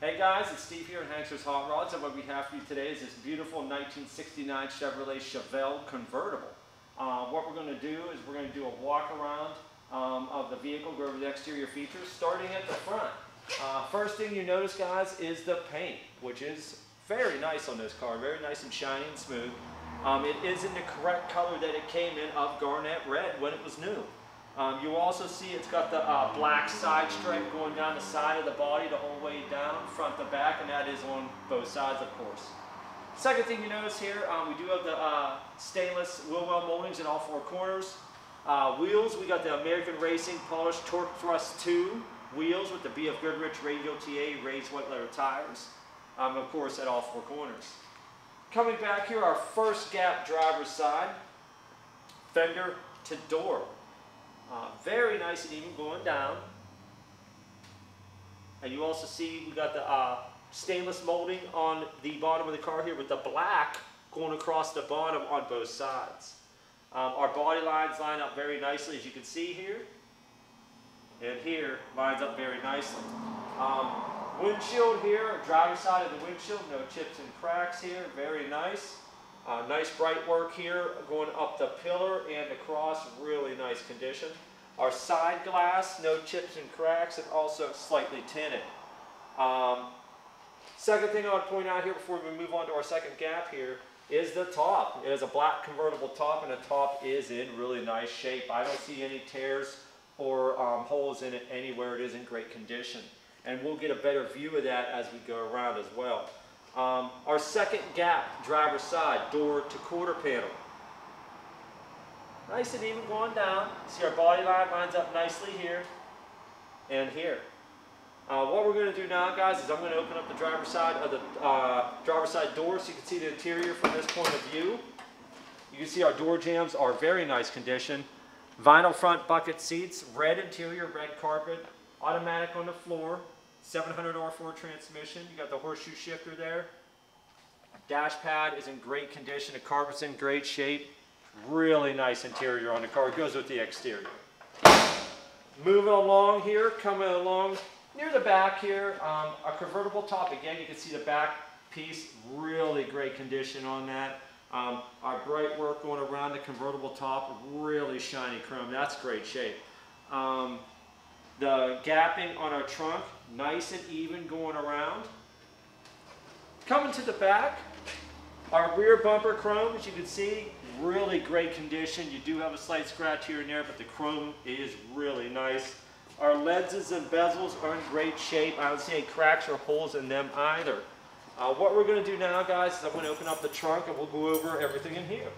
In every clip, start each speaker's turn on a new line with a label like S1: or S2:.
S1: Hey guys, it's Steve here at Hankster's Hot Rods, and what we have for you today is this beautiful 1969 Chevrolet Chevelle convertible. What we're going to do is we're going to do a walk around of the vehicle, go over the exterior features, starting at the front. First thing you notice, guys, is the paint, which is very nice on this car, very nice and shiny and smooth. It is in the correct color that it came in of garnet red when it was new. You also see it's got the black side stripe going down the side of the body the whole way down, front to back, and that is on both sides, of course. Second thing you notice here, we do have the stainless wheel well moldings in all four corners. Wheels, we got the American Racing Polished Torque Thrust 2 wheels with the BF Goodrich Radial TA raised white letter tires, of course at all four corners. Coming back here, our first gap driver's side, fender to door. Very nice and even going down. And you also see we got the stainless molding on the bottom of the car here with the black going across the bottom on both sides. Our body lines line up very nicely, as you can see here. And here lines up very nicely. Windshield here, driver's side of the windshield, no chips and cracks here, very nice. Nice bright work here going up the pillar and across, really nice condition. Our side glass, no chips and cracks, and also slightly tinted. Second thing I want to point out here before we move on to our second gap here is the top. It is a black convertible top, and the top is in really nice shape. I don't see any tears or holes in it anywhere. It is in great condition. And we'll get a better view of that as we go around as well. Our second gap, driver's side, door to quarter panel. Nice and even going down. See our body line lines up nicely here and here. What we're going to do now, guys, is I'm going to open up the driver's side of the driver's side door so you can see the interior from this point of view. You can see our door jambs are very nice condition. Vinyl front bucket seats, red interior, red carpet, automatic on the floor, 700 R4 transmission. You got the horseshoe shifter there. Dash pad is in great condition. The carpet's in great shape. Really nice interior on the car. It goes with the exterior. Moving along here, coming along near the back here, a convertible top. Again, you can see the back piece, really great condition on that. Our bright work going around the convertible top, really shiny chrome. That's great shape. The gapping on our trunk, nice and even going around. Coming to the back, our rear bumper chrome, as you can see, really great condition. You do have a slight scratch here and there, but the chrome is really nice. Our lenses and bezels are in great shape. I don't see any cracks or holes in them either. What we're going to do now, guys, is I'm going to open up the trunk and we'll go over everything in here.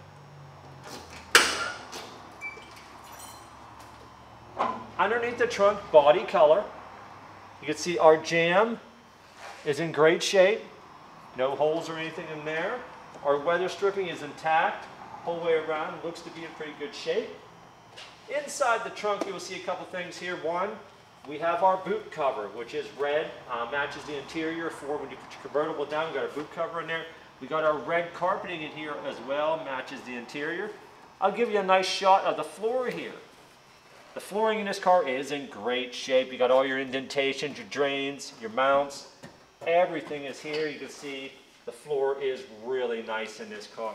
S1: Underneath the trunk, body color. You can see our jamb is in great shape. No holes or anything in there. Our weather stripping is intact. Whole way around, looks to be in pretty good shape. Inside the trunk, you will see a couple things here. One, we have our boot cover, which is red, matches the interior for when you put your convertible down. We got our boot cover in there. We got our red carpeting in here as well, matches the interior. I'll give you a nice shot of the floor here. The flooring in this car is in great shape. You got all your indentations, your drains, your mounts. Everything is here. You can see the floor is really nice in this car.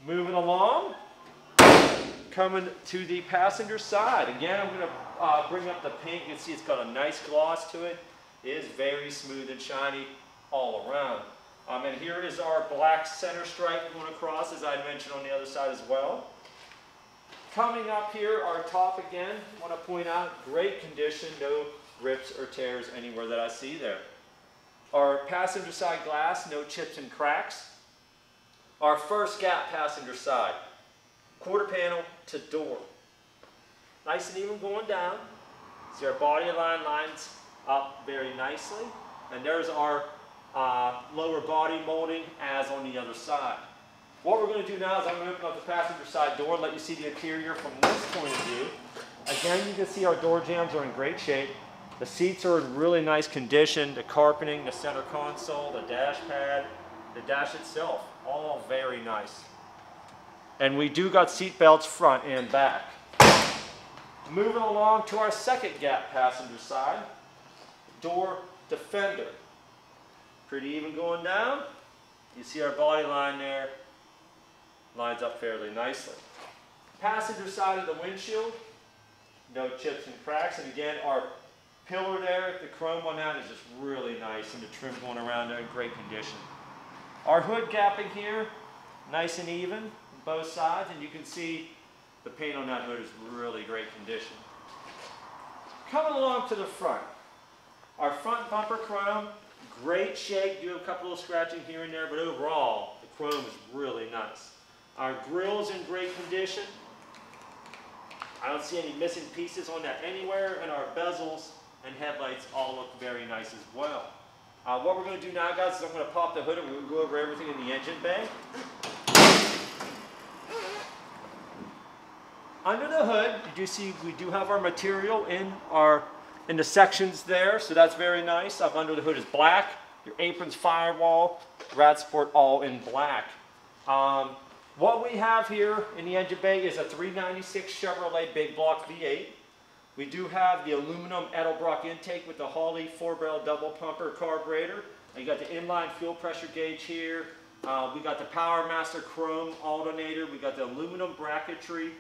S1: Moving along, coming to the passenger side. Again, I'm going to bring up the paint. You can see it's got a nice gloss to it. It is very smooth and shiny all around. And here is our black center stripe going across, as I mentioned on the other side as well. Coming up here, our top again, I want to point out, great condition, no rips or tears anywhere that I see there. Our passenger side glass, no chips and cracks. Our first gap passenger side, quarter panel to door. Nice and even going down. See our body line lines up very nicely. And there's our lower body molding as on the other side. What we're going to do now is I'm going to open up the passenger side door and let you see the interior from this point of view. Again, you can see our door jambs are in great shape. The seats are in really nice condition. The carpeting, the center console, the dash pad, the dash itself, all very nice. And we do got seat belts front and back. Moving along to our second gap passenger side, door defender. Pretty even going down. You see our body line there, lines up fairly nicely. Passenger side of the windshield, no chips and cracks, and again our pillar there, the chrome on that is just really nice, and the trim going around there in great condition. Our hood gapping here, nice and even on both sides, and you can see the paint on that hood is really great condition. Coming along to the front, our front bumper chrome, great shape, do have a couple of scratching here and there, but overall the chrome is really nice. Our grill's in great condition. I don't see any missing pieces on that anywhere, and our bezels and headlights all look very nice as well. What we're going to do now, guys, is I'm going to pop the hood and we're going to go over everything in the engine bay. Under the hood, you do see we do have our material in the sections there, so that's very nice. Under the hood is black. Your apron's firewall, rad support all in black. What we have here in the engine bay is a 396 Chevrolet big block V8. We do have the aluminum Edelbrock intake with the Holley 4-barrel double pumper carburetor. You got the inline fuel pressure gauge here. We got the PowerMaster chrome alternator. We got the aluminum bracketry,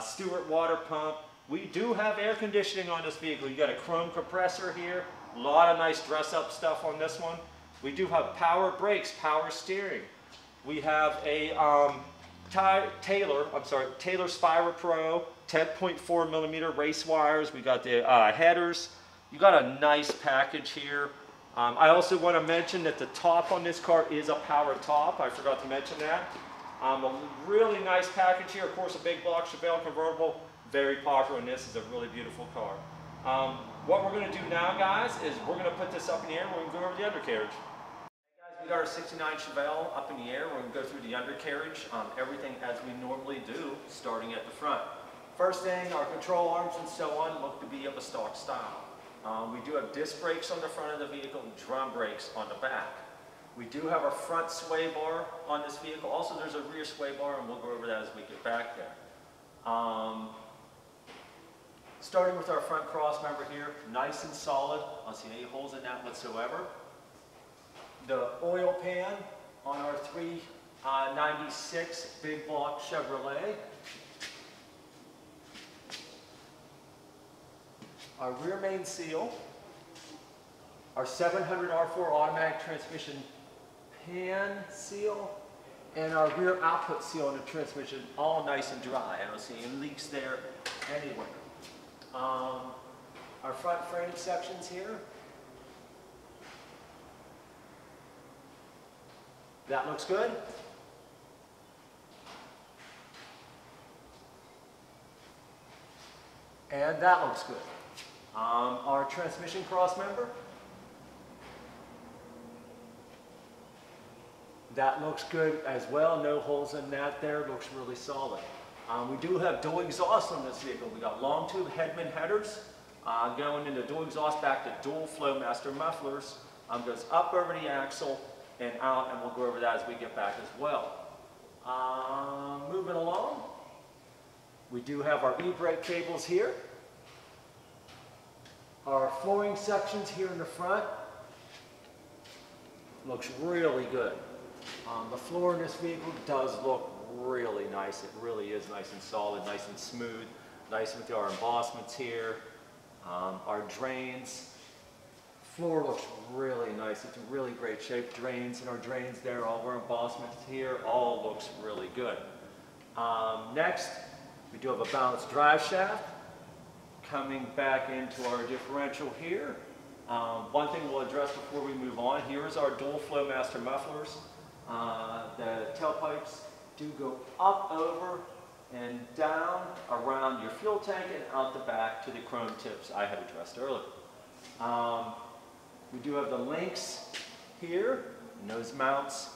S1: Stewart water pump. We do have air conditioning on this vehicle. You got a chrome compressor here. A lot of nice dress-up stuff on this one. We do have power brakes, power steering. We have a Taylor Spira Pro 10.4 millimeter race wires. We got the headers. You got a nice package here. I also want to mention that the top on this car is a power top. I forgot to mention that. A really nice package here. Of course, a big block Chevelle convertible. Very popular, and this is a really beautiful car. What we're going to do now, guys, is we're going to put this up in the air and we're going to go over the undercarriage. We got our 69 Chevelle up in the air. We're going to go through the undercarriage, everything as we normally do, starting at the front. First thing, our control arms and so on look to be of a stock style. We do have disc brakes on the front of the vehicle and drum brakes on the back. We do have our front sway bar on this vehicle. Also, there's a rear sway bar, and we'll go over that as we get back there. Starting with our front cross member here, nice and solid. I don't see any holes in that whatsoever. The oil pan on our 396 big block Chevrolet. Our rear main seal. Our 700 R4 automatic transmission pan seal. And our rear output seal on the transmission, all nice and dry. I don't see any leaks there anywhere. Our front frame sections here. That looks good. And that looks good. Our transmission cross member. That looks good as well. No holes in that there. Looks really solid. We do have dual exhaust on this vehicle. We got long tube Hedman headers going into dual exhaust back to dual Flowmaster mufflers. Goes up over the axle and out, and we'll go over that as we get back as well. Moving along, we do have our e-brake cables here. Our flooring sections here in the front looks really good. The floor in this vehicle does look really nice. It really is nice and solid, nice and smooth, nice with our embossments here. Our drains. Floor looks really nice. It's in really great shape. Drains and our drains there, all our embossments here, all looks really good. Next, we do have a balanced drive shaft. Coming back into our differential here. One thing we'll address before we move on, here is our dual Flowmaster mufflers. The tailpipes do go up, over, and down around your fuel tank and out the back to the chrome tips I had addressed earlier. We do have the links here, nose mounts.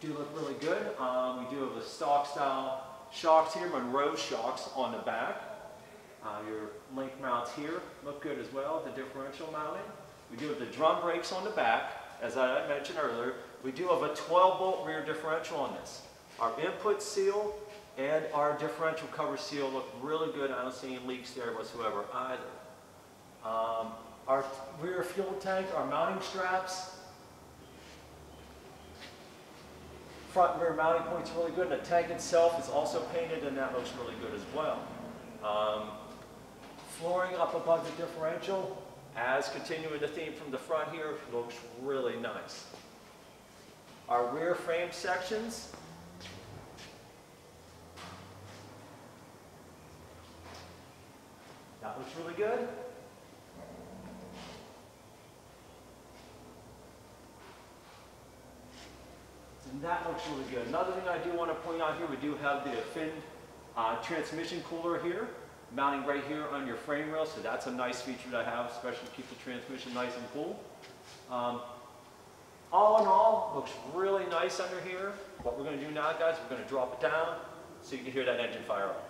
S1: Do look really good. We do have the stock style shocks here, Monroe shocks on the back. Your link mounts here look good as well, the differential mounting. We do have the drum brakes on the back. As I mentioned earlier, we do have a 12-volt rear differential on this. Our input seal And our differential cover seal looked really good. I don't see any leaks there whatsoever either. Our rear fuel tank, our mounting straps, front and rear mounting points really good. And the tank itself is also painted, and that looks really good as well. Flooring up above the differential, as continuing the theme from the front here, looks really nice. Our rear frame sections, that looks really good. And that looks really good. Another thing I do want to point out here, we do have the Finn transmission cooler here, mounting right here on your frame rail, so that's a nice feature to have, especially to keep the transmission nice and cool. All in all, looks really nice under here. What we're going to do now, guys, we're going to drop it down so you can hear that engine fire up.